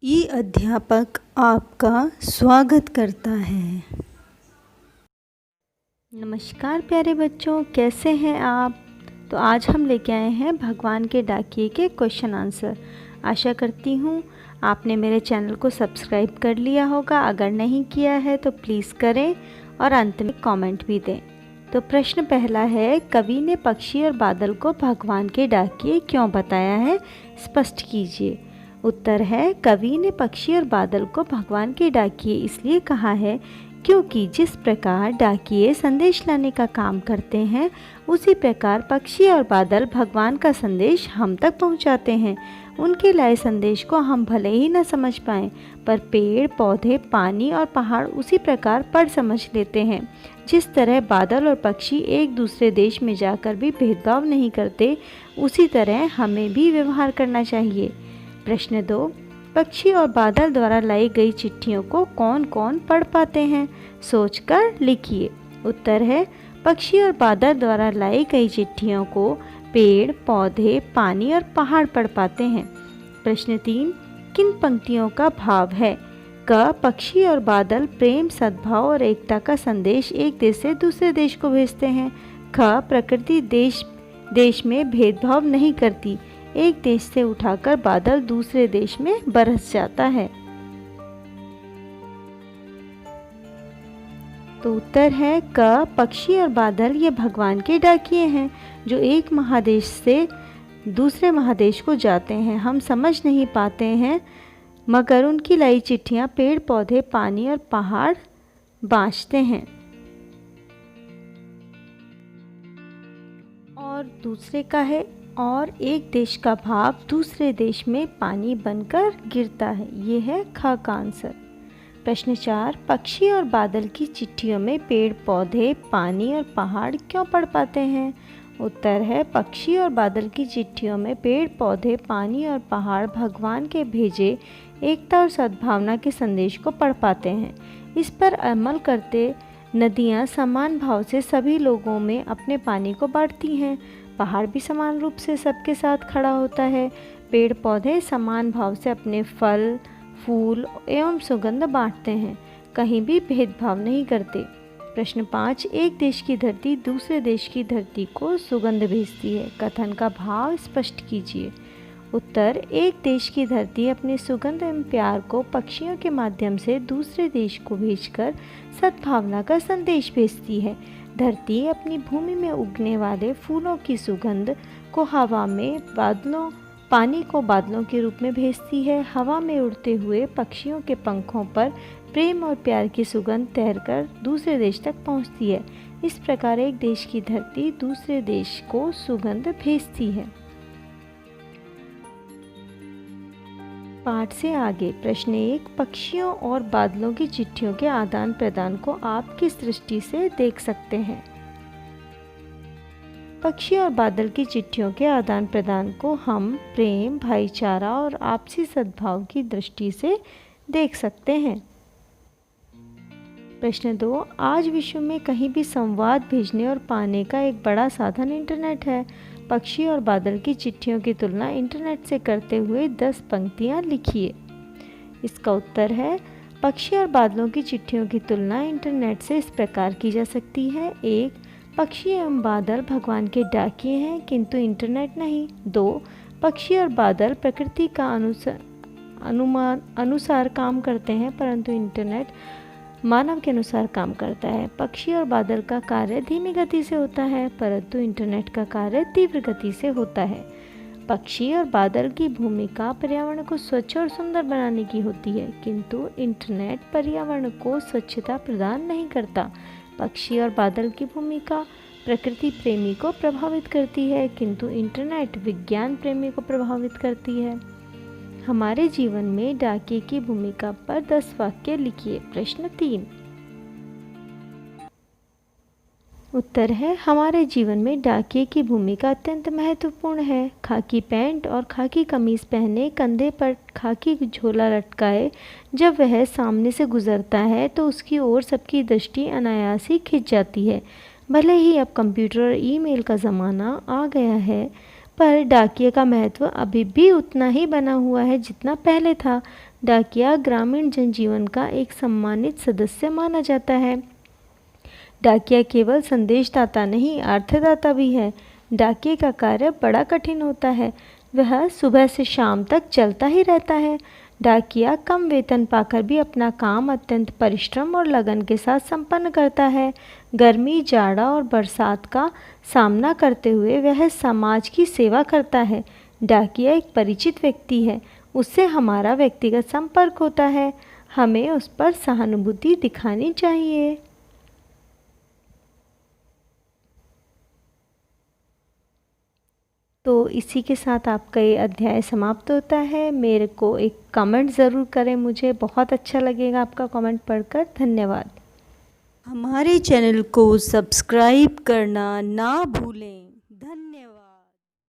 ई अध्यापक आपका स्वागत करता है। नमस्कार प्यारे बच्चों, कैसे हैं आप? तो आज हम लेके आए हैं भगवान के डाकिए के क्वेश्चन आंसर। आशा करती हूँ आपने मेरे चैनल को सब्सक्राइब कर लिया होगा। अगर नहीं किया है तो प्लीज़ करें और अंत में कमेंट भी दें। तो प्रश्न पहला है, कवि ने पक्षी और बादल को भगवान के डाकिए क्यों बताया है, स्पष्ट कीजिए। उत्तर है, कवि ने पक्षी और बादल को भगवान के डाकिए इसलिए कहा है क्योंकि जिस प्रकार डाकिए संदेश लाने का काम करते हैं, उसी प्रकार पक्षी और बादल भगवान का संदेश हम तक पहुंचाते हैं। उनके लाए संदेश को हम भले ही न समझ पाएं, पर पेड़ पौधे, पानी और पहाड़ उसी प्रकार पढ़ समझ लेते हैं। जिस तरह बादल और पक्षी एक दूसरे देश में जाकर भी भेदभाव नहीं करते, उसी तरह हमें भी व्यवहार करना चाहिए। प्रश्न 2, पक्षी और बादल द्वारा लाई गई चिट्ठियों को कौन कौन पढ़ पाते हैं, सोचकर लिखिए। उत्तर है, पक्षी और बादल द्वारा लाई गई चिट्ठियों को पेड़ पौधे, पानी और पहाड़ पढ़ पाते हैं। प्रश्न 3, किन पंक्तियों का भाव है? क, पक्षी और बादल प्रेम, सद्भाव और एकता का संदेश एक देश से दूसरे देश को भेजते हैं। ख, प्रकृति देश में भेदभाव नहीं करती, एक देश से उठाकर बादल दूसरे देश में बरस जाता है। तो उत्तर है क, पक्षी और बादल ये भगवान के डाकिए हैं जो एक महादेश से दूसरे महादेश को जाते हैं। हम समझ नहीं पाते हैं, मगर उनकी लाई चिट्ठियां पेड़ पौधे, पानी और पहाड़ बाँचते हैं। और दूसरे का है, और एक देश का भाव दूसरे देश में पानी बनकर गिरता है। ये है ख का आंसर। प्रश्न 4, पक्षी और बादल की चिट्ठियों में पेड़ पौधे, पानी और पहाड़ क्यों पढ़ पाते हैं? उत्तर है, पक्षी और बादल की चिट्ठियों में पेड़ पौधे, पानी और पहाड़ भगवान के भेजे एकता और सद्भावना के संदेश को पढ़ पाते हैं। इस पर अमल करते नदियाँ समान भाव से सभी लोगों में अपने पानी को बांटती हैं। पहाड़ भी समान रूप से सबके साथ खड़ा होता है। पेड़ पौधे समान भाव से अपने फल, फूल एवं सुगंध बांटते हैं, कहीं भी भेदभाव नहीं करते। प्रश्न 5, एक देश की धरती दूसरे देश की धरती को सुगंध भेजती है, कथन का भाव स्पष्ट कीजिए। उत्तर, एक देश की धरती अपने सुगंध एवं प्यार को पक्षियों के माध्यम से दूसरे देश को भेजकर सद्भावना का संदेश भेजती है। धरती अपनी भूमि में उगने वाले फूलों की सुगंध को हवा में, पानी को बादलों के रूप में भेजती है। हवा में उड़ते हुए पक्षियों के पंखों पर प्रेम और प्यार की सुगंध तैरकर दूसरे देश तक पहुंचती है। इस प्रकार एक देश की धरती दूसरे देश को सुगंध भेजती है। पाठ से आगे। प्रश्न 1, पक्षियों और बादलों की चिट्ठियों के आदान प्रदान को आप किस दृष्टि से देख सकते हैं? पक्षी और बादल की चिट्ठियों के आदान प्रदान को हम प्रेम, भाईचारा और आपसी सद्भाव की दृष्टि से देख सकते हैं। प्रश्न 2, आज विश्व में कहीं भी संवाद भेजने और पाने का एक बड़ा साधन इंटरनेट है। पक्षी और बादल की चिट्ठियों की तुलना इंटरनेट से करते हुए 10 पंक्तियाँ लिखिए। इसका उत्तर है, पक्षी और बादलों की चिट्ठियों की तुलना इंटरनेट से इस प्रकार की जा सकती है। 1, पक्षी एवं बादल भगवान के डाकिए हैं किंतु इंटरनेट नहीं। 2, पक्षी और बादल प्रकृति का अनुसार काम करते हैं, परंतु इंटरनेट मानव के अनुसार काम करता है। पक्षी और बादल का कार्य धीमी गति से होता है, परंतु इंटरनेट का कार्य तीव्र गति से होता है। पक्षी और बादल की भूमिका पर्यावरण को स्वच्छ और सुंदर बनाने की होती है, किंतु इंटरनेट पर्यावरण को स्वच्छता प्रदान नहीं करता। पक्षी और बादल की भूमिका प्रकृति प्रेमी को प्रभावित करती है, किंतु इंटरनेट विज्ञान प्रेमी को प्रभावित करती है। हमारे जीवन में डाकिए की भूमिका पर 10 वाक्य लिखिए। प्रश्न 3, उत्तर है, हमारे जीवन में डाकिए की भूमिका अत्यंत महत्वपूर्ण है। खाकी पैंट और खाकी कमीज पहने, कंधे पर खाकी झोला लटकाए जब वह सामने से गुजरता है तो उसकी ओर सबकी दृष्टि अनायास ही खिंच जाती है। भले ही अब कंप्यूटर और ईमेल का ज़माना आ गया है, पर डाकिये का महत्व अभी भी उतना ही बना हुआ है जितना पहले था। डाकिया ग्रामीण जनजीवन का एक सम्मानित सदस्य माना जाता है। डाकिया केवल संदेशदाता नहीं, अर्थदाता भी है। डाकिये का कार्य बड़ा कठिन होता है। वह सुबह से शाम तक चलता ही रहता है। डाकिया कम वेतन पाकर भी अपना काम अत्यंत परिश्रम और लगन के साथ संपन्न करता है। गर्मी, जाड़ा और बरसात का सामना करते हुए वह समाज की सेवा करता है। डाकिया एक परिचित व्यक्ति है, उससे हमारा व्यक्तिगत संपर्क होता है। हमें उस पर सहानुभूति दिखानी चाहिए। तो इसी के साथ आपका ये अध्याय समाप्त होता है। मेरे को एक कमेंट ज़रूर करें, मुझे बहुत अच्छा लगेगा आपका कमेंट पढ़कर। धन्यवाद। हमारे चैनल को सब्सक्राइब करना ना भूलें।